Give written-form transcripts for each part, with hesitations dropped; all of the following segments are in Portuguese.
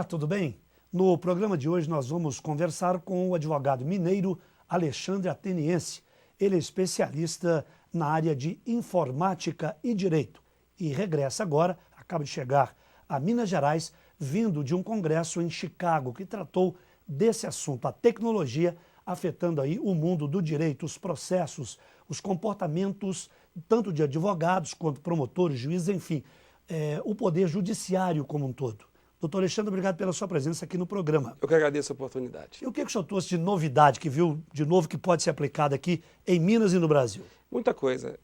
Olá, tudo bem? No programa de hoje nós vamos conversar com o advogado mineiro Alexandre Ateniense. Ele é especialista na área de informática e direito e regressa agora, acaba de chegar a Minas Gerais, vindo de um congresso em Chicago que tratou desse assunto, a tecnologia afetando aí o mundo do direito, os processos, os comportamentos tanto de advogados quanto promotores, juízes, enfim, o poder judiciário como um todo. Doutor Alexandre, obrigado pela sua presença aqui no programa. Eu que agradeço a oportunidade. E o que o senhor trouxe de novidade que viu de novo que pode ser aplicado aqui em Minas e no Brasil? Muita coisa.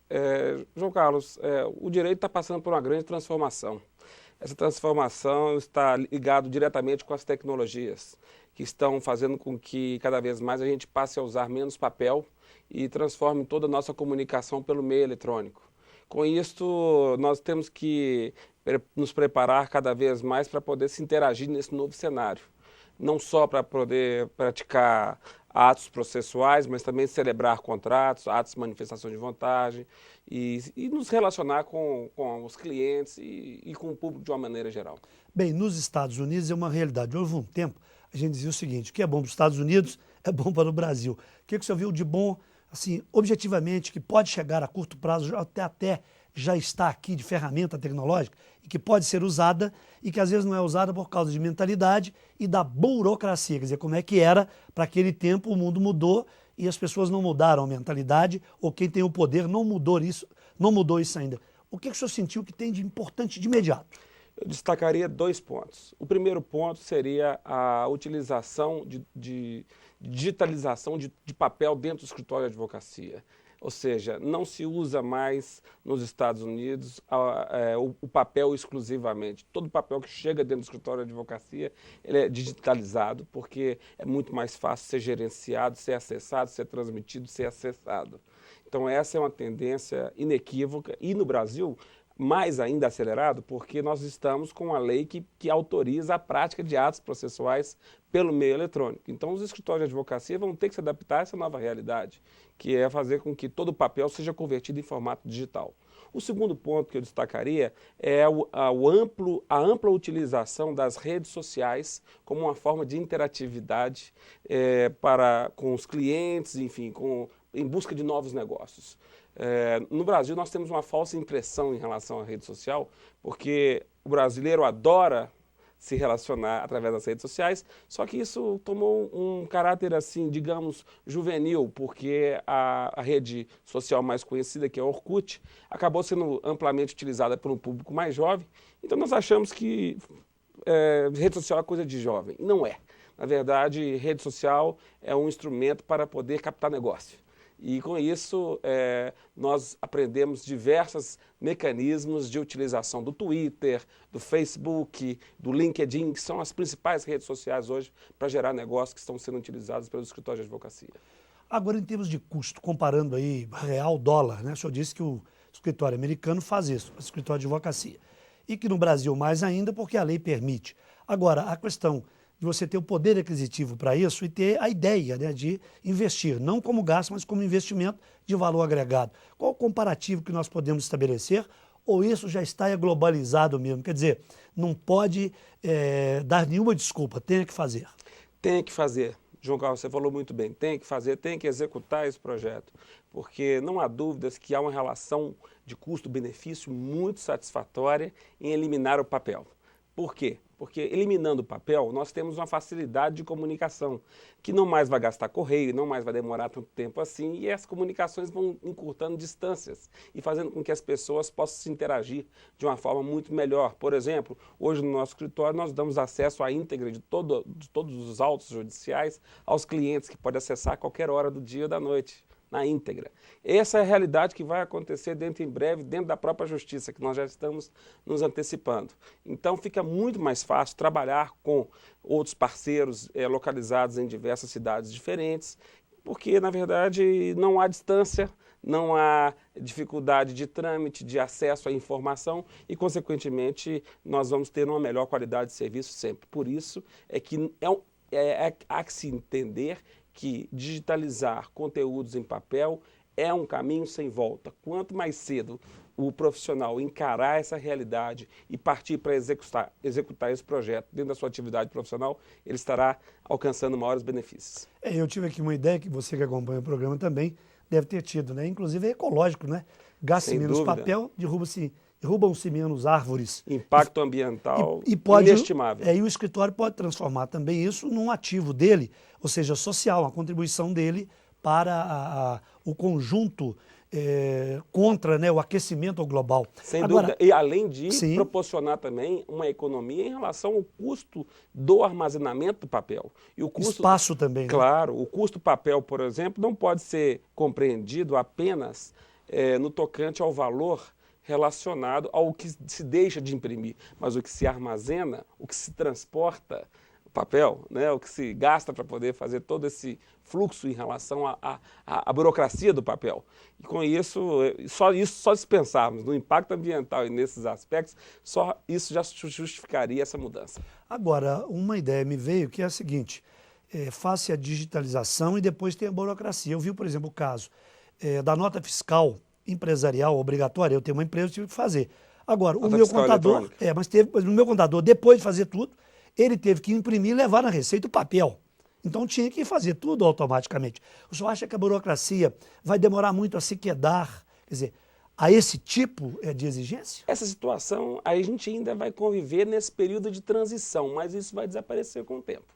João Carlos, o direito está passando por uma grande transformação. Essa transformação está ligada diretamente com as tecnologias, que estão fazendo com que cada vez mais a gente passe a usar menos papel e transforme toda a nossa comunicação pelo meio eletrônico. Com isso, nós temos que nos preparar cada vez mais para poder se interagir nesse novo cenário. Não só para poder praticar atos processuais, mas também celebrar contratos, atos de manifestação de vontade e nos relacionar com os clientes e com o público de uma maneira geral. Bem, nos Estados Unidos é uma realidade. Houve um tempo, a gente dizia o seguinte, o que é bom para os Estados Unidos é bom para o Brasil. O que o senhor viu de bom, assim, objetivamente, que pode chegar a curto prazo, até já está aqui de ferramenta tecnológica e que pode ser usada e que às vezes não é usada por causa de mentalidade e da burocracia, quer dizer, como é que era para aquele tempo, o mundo mudou e as pessoas não mudaram a mentalidade ou quem tem o poder não mudou isso ainda. O que o senhor sentiu que tem de importante de imediato? Eu destacaria 2 pontos. O primeiro ponto seria a utilização de digitalização de papel dentro do escritório de advocacia. Ou seja, não se usa mais nos Estados Unidos o papel exclusivamente. Todo o papel que chega dentro do escritório de advocacia ele é digitalizado, porque é muito mais fácil ser gerenciado, ser acessado, ser transmitido, ser acessado. Então essa é uma tendência inequívoca e no Brasil mais ainda acelerado, porque nós estamos com a lei que autoriza a prática de atos processuais pelo meio eletrônico. Então, os escritórios de advocacia vão ter que se adaptar a essa nova realidade, que é fazer com que todo o papel seja convertido em formato digital. O segundo ponto que eu destacaria é a ampla utilização das redes sociais como uma forma de interatividade com os clientes, enfim, em busca de novos negócios. No Brasil, nós temos uma falsa impressão em relação à rede social, porque o brasileiro adora se relacionar através das redes sociais, só que isso tomou um caráter, assim, digamos, juvenil, porque a rede social mais conhecida, que é a Orkut, acabou sendo amplamente utilizada por um público mais jovem, então nós achamos que rede social é coisa de jovem, e não é. Na verdade, rede social é um instrumento para poder captar negócio. E com isso, nós aprendemos diversos mecanismos de utilização do Twitter, do Facebook, do LinkedIn, que são as principais redes sociais hoje para gerar negócios que estão sendo utilizados pelos escritórios de advocacia. Agora, em termos de custo, comparando aí real, dólar, né? O senhor disse que o escritório americano faz isso, o escritório de advocacia. E que no Brasil mais ainda, porque a lei permite. Agora, a questão de você ter o poder aquisitivo para isso e ter a ideia, né, de investir, não como gasto, mas como investimento de valor agregado. Qual o comparativo que nós podemos estabelecer? Ou isso já está globalizado mesmo? Quer dizer, não pode dar nenhuma desculpa, tem que fazer. Tem que fazer. João Carlos, você falou muito bem, tem que fazer, tem que executar esse projeto, porque não há dúvidas que há uma relação de custo-benefício muito satisfatória em eliminar o papel. Por quê? Porque eliminando o papel, nós temos uma facilidade de comunicação, que não mais vai gastar correio, não mais vai demorar tanto tempo assim, e as comunicações vão encurtando distâncias e fazendo com que as pessoas possam se interagir de uma forma muito melhor. Por exemplo, hoje no nosso escritório nós damos acesso à íntegra de todos os autos judiciais aos clientes, que podem acessar a qualquer hora do dia ou da noite, na íntegra. Essa é a realidade que vai acontecer em breve, dentro da própria justiça, que nós já estamos nos antecipando. Então fica muito mais fácil trabalhar com outros parceiros localizados em diversas cidades diferentes, porque na verdade não há distância, não há dificuldade de trâmite, de acesso à informação e, consequentemente, nós vamos ter uma melhor qualidade de serviço sempre. Por isso é que há que se entender que digitalizar conteúdos em papel é um caminho sem volta. Quanto mais cedo o profissional encarar essa realidade e partir para executar esse projeto dentro da sua atividade profissional, ele estará alcançando maiores benefícios. Eu tive aqui uma ideia que você que acompanha o programa também deve ter tido, né? Inclusive é ecológico, né? Gasta-se menos papel, derrubam-se menos árvores. Impacto ambiental pode, inestimável. E o escritório pode transformar também isso num ativo dele, ou seja, social, uma contribuição dele para o conjunto contra, né, o aquecimento global. Sem dúvida. E além de proporcionar também uma economia em relação ao custo do armazenamento do papel. E o custo, espaço também. Claro, né? O custo do papel, por exemplo, não pode ser compreendido apenas no tocante ao valor relacionado ao que se deixa de imprimir, mas o que se armazena, o que se transporta, o papel, né, o que se gasta para poder fazer todo esse fluxo em relação à burocracia do papel. E com isso, só se pensarmos no impacto ambiental e nesses aspectos, só isso já justificaria essa mudança. Agora, uma ideia me veio que é a seguinte, faça a digitalização e depois tem a burocracia. Eu vi, por exemplo, o caso da nota fiscal empresarial obrigatória, eu tenho uma empresa, eu tive que fazer. Agora, o meu contador, mas o meu contador, depois de fazer tudo, ele teve que imprimir e levar na Receita o papel. Então tinha que fazer tudo automaticamente. O senhor acha que a burocracia vai demorar muito a se quedar, quer dizer, a esse tipo de exigência? Essa situação, a gente ainda vai conviver nesse período de transição, mas isso vai desaparecer com o tempo.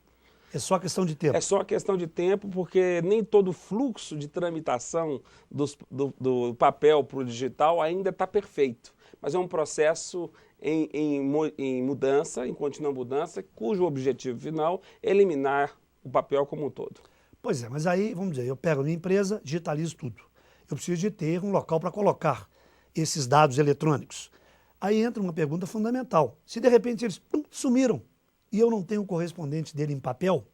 É só questão de tempo? É só questão de tempo, porque nem todo o fluxo de tramitação do papel para o digital ainda está perfeito. Mas é um processo em mudança, em contínua mudança, cujo objetivo final é eliminar o papel como um todo. Pois é, mas aí, vamos dizer, eu pego a minha empresa, digitalizo tudo. Eu preciso de ter um local para colocar esses dados eletrônicos. Aí entra uma pergunta fundamental. Se de repente eles sumiram e eu não tenho o correspondente dele em papel,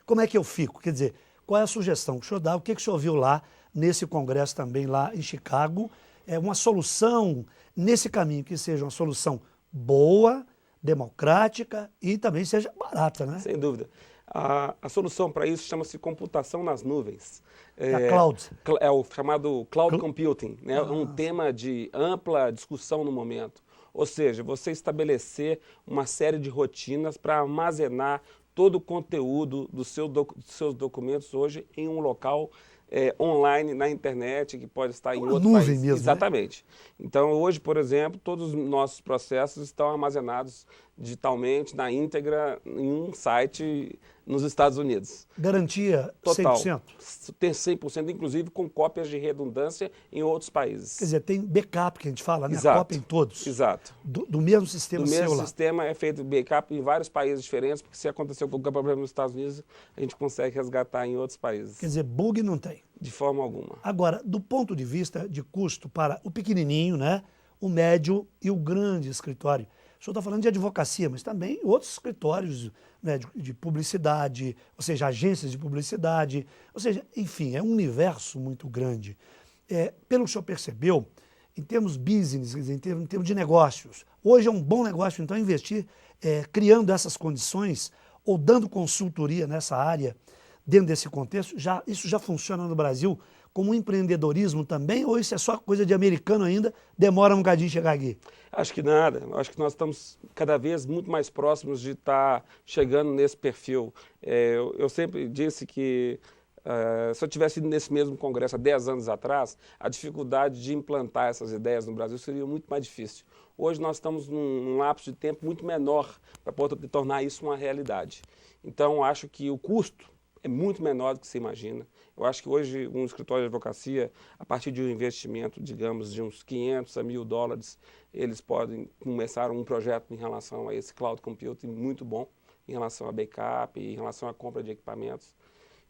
como é que eu fico? Quer dizer, qual é a sugestão que o senhor dá? O que o senhor viu lá nesse congresso também lá em Chicago? É uma solução nesse caminho que seja uma solução boa, democrática e também seja barata, né? Sem dúvida. A solução para isso chama-se computação nas nuvens. A cloud. É o chamado cloud computing, né? É um tema de ampla discussão no momento. Ou seja, você estabelecer uma série de rotinas para armazenar todo o conteúdo dos seus documentos hoje em um local online, na internet, que pode estar em outro nuvem país. Mesmo, exatamente. Né? Então, hoje, por exemplo, todos os nossos processos estão armazenados digitalmente, na íntegra, em um site nos Estados Unidos. Garantia total, 100%? Tem 100%, inclusive com cópias de redundância em outros países. Quer dizer, tem backup que a gente fala, né? Exato. Cópia em todos. Exato. Do mesmo sistema celular. Do mesmo sistema é feito backup em vários países diferentes, porque se aconteceu algum problema nos Estados Unidos, a gente consegue resgatar em outros países. Quer dizer, bug não tem. De forma alguma. Agora, do ponto de vista de custo para o pequenininho, né, o médio e o grande escritório, o senhor está falando de advocacia, mas também outros escritórios, né, de publicidade, ou seja, agências de publicidade, ou seja, enfim, é um universo muito grande. Pelo que o senhor percebeu, em termos business, em termos de negócios, hoje é um bom negócio, então, investir criando essas condições ou dando consultoria nessa área, dentro desse contexto, isso já funciona no Brasil como um empreendedorismo também, ou isso é só coisa de americano ainda, demora um bocadinho chegar aqui? Acho que nada. Acho que nós estamos cada vez muito mais próximos de estar chegando nesse perfil. Eu sempre disse que se eu tivesse ido nesse mesmo congresso há 10 anos atrás, a dificuldade de implantar essas ideias no Brasil seria muito mais difícil. Hoje nós estamos num lapso de tempo muito menor para poder tornar isso uma realidade. Então, acho que o custo é muito menor do que se imagina. Eu acho que hoje um escritório de advocacia, a partir de um investimento, digamos, de uns 500 a $1.000, eles podem começar um projeto em relação a esse cloud computing muito bom, em relação a backup, em relação à compra de equipamentos.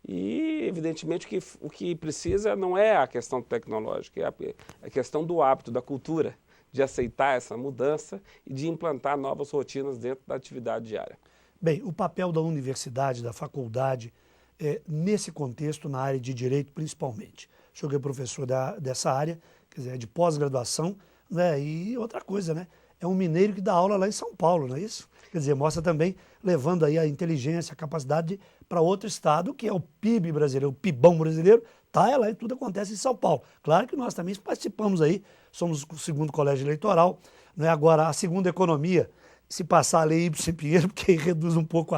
E, evidentemente, o que precisa não é a questão tecnológica, é a questão do hábito, da cultura, de aceitar essa mudança e de implantar novas rotinas dentro da atividade diária. Bem, o papel da universidade, da faculdade, nesse contexto, na área de direito principalmente. O senhor é professor dessa área, quer dizer, de pós-graduação, né? E outra coisa, né? É um mineiro que dá aula lá em São Paulo, não é isso? Quer dizer, mostra também, levando aí a inteligência, a capacidade para outro estado, que é o PIB brasileiro, o PIBão brasileiro, tá lá e tudo acontece em São Paulo. Claro que nós também participamos aí, somos o segundo colégio eleitoral, né? Agora a segunda economia, se passar a lei Ibsen Pinheiro, porque aí reduz um pouco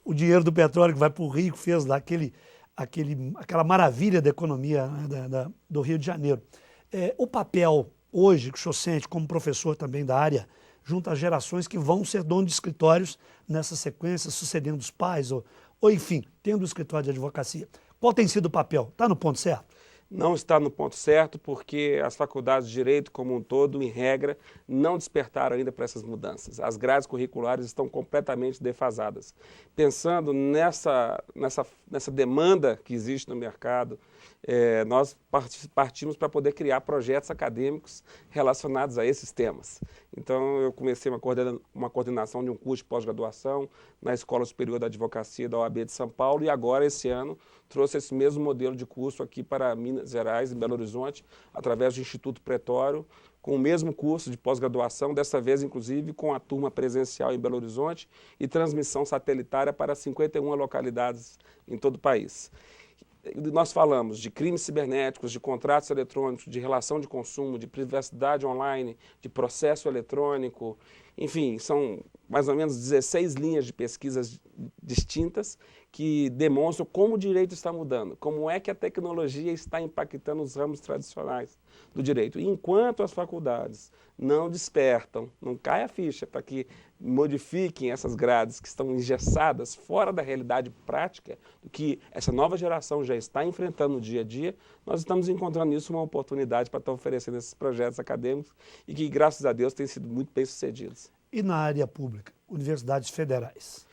o dinheiro do petróleo que vai para o Rio, que fez lá aquela maravilha da economia, né, do Rio de Janeiro. O papel hoje que o senhor sente como professor também da área, junto às gerações que vão ser donos de escritórios nessa sequência, sucedendo os pais, ou enfim, tendo o escritório de advocacia. Qual tem sido o papel? Está no ponto certo? Não está no ponto certo porque as faculdades de Direito como um todo, em regra, não despertaram ainda para essas mudanças. As grades curriculares estão completamente defasadas. Pensando nessa demanda que existe no mercado, nós partimos para poder criar projetos acadêmicos relacionados a esses temas. Então, eu comecei uma coordenação de um curso de pós-graduação na Escola Superior da Advocacia da OAB de São Paulo e agora, esse ano, trouxe esse mesmo modelo de curso aqui para Minas Gerais e Belo Horizonte, através do Instituto Pretório, com o mesmo curso de pós-graduação, dessa vez, inclusive, com a turma presencial em Belo Horizonte e transmissão satelitária para 51 localidades em todo o país. Nós falamos de crimes cibernéticos, de contratos eletrônicos, de relação de consumo, de privacidade online, de processo eletrônico, enfim, são mais ou menos 16 linhas de pesquisas distintas que demonstram como o direito está mudando, como é que a tecnologia está impactando os ramos tradicionais do direito. E enquanto as faculdades não despertam, não cai a ficha para que modifiquem essas grades que estão engessadas fora da realidade prática do que essa nova geração já está enfrentando no dia a dia, nós estamos encontrando nisso uma oportunidade para estar oferecendo esses projetos acadêmicos e que, graças a Deus, têm sido muito bem sucedidos. E na área pública, universidades federais?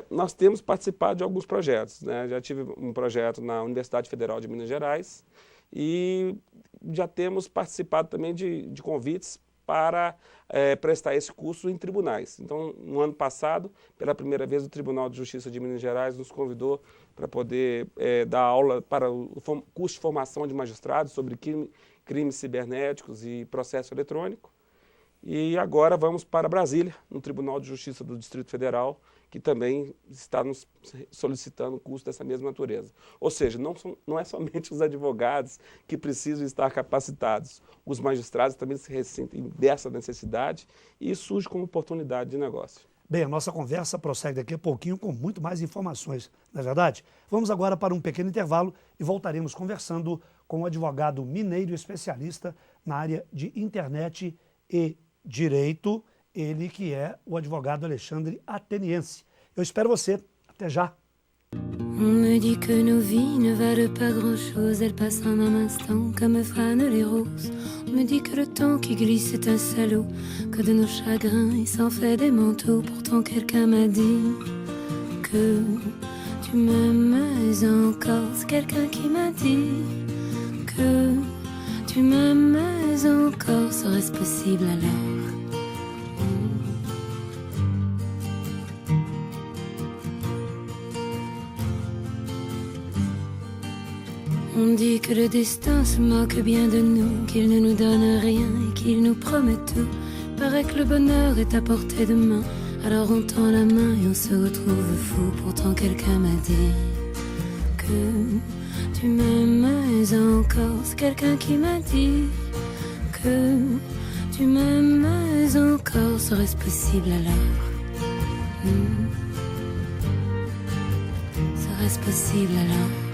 Nós temos participado de alguns projetos, né? Já tive um projeto na Universidade Federal de Minas Gerais e já temos participado também de convites para prestar esse curso em tribunais. Então, no ano passado, pela primeira vez, o Tribunal de Justiça de Minas Gerais nos convidou para poder dar aula para o curso de formação de magistrados sobre crimes cibernéticos e processo eletrônico. E agora vamos para Brasília, no Tribunal de Justiça do Distrito Federal, que também está nos solicitando um curso dessa mesma natureza. Ou seja, não é somente os advogados que precisam estar capacitados, os magistrados também se ressentem dessa necessidade e isso surge como oportunidade de negócio. Bem, a nossa conversa prossegue daqui a pouquinho com muito mais informações, não é verdade? Vamos agora para um pequeno intervalo e voltaremos conversando com o advogado mineiro especialista na área de internet e direito, ele que é o advogado Alexandre Ateniense. Eu espero você. Até já. On me dit que nos vies ne valent pas grand-chose, elles passent en un instant comme fanent les roses. On me dit que le temps qui glisse est un salaud, que de nos chagrins il s'en fait des manteaux. Pourtant quelqu'un m'a dit que tu m'aimes encore. C'est quelqu'un qui m'a dit que tu m'aimes encore. Serait-ce possible alors? On dit que le destin se moque bien de nous, qu'il ne nous donne rien et qu'il nous promet tout. Paraît que le bonheur est à portée de main, alors on tend la main et on se retrouve fou. Pourtant quelqu'un m'a dit que tu m'aimes encore. C'est quelqu'un qui m'a dit que tu m'aimes encore. Serait-ce possible alors? Serait-ce possible alors?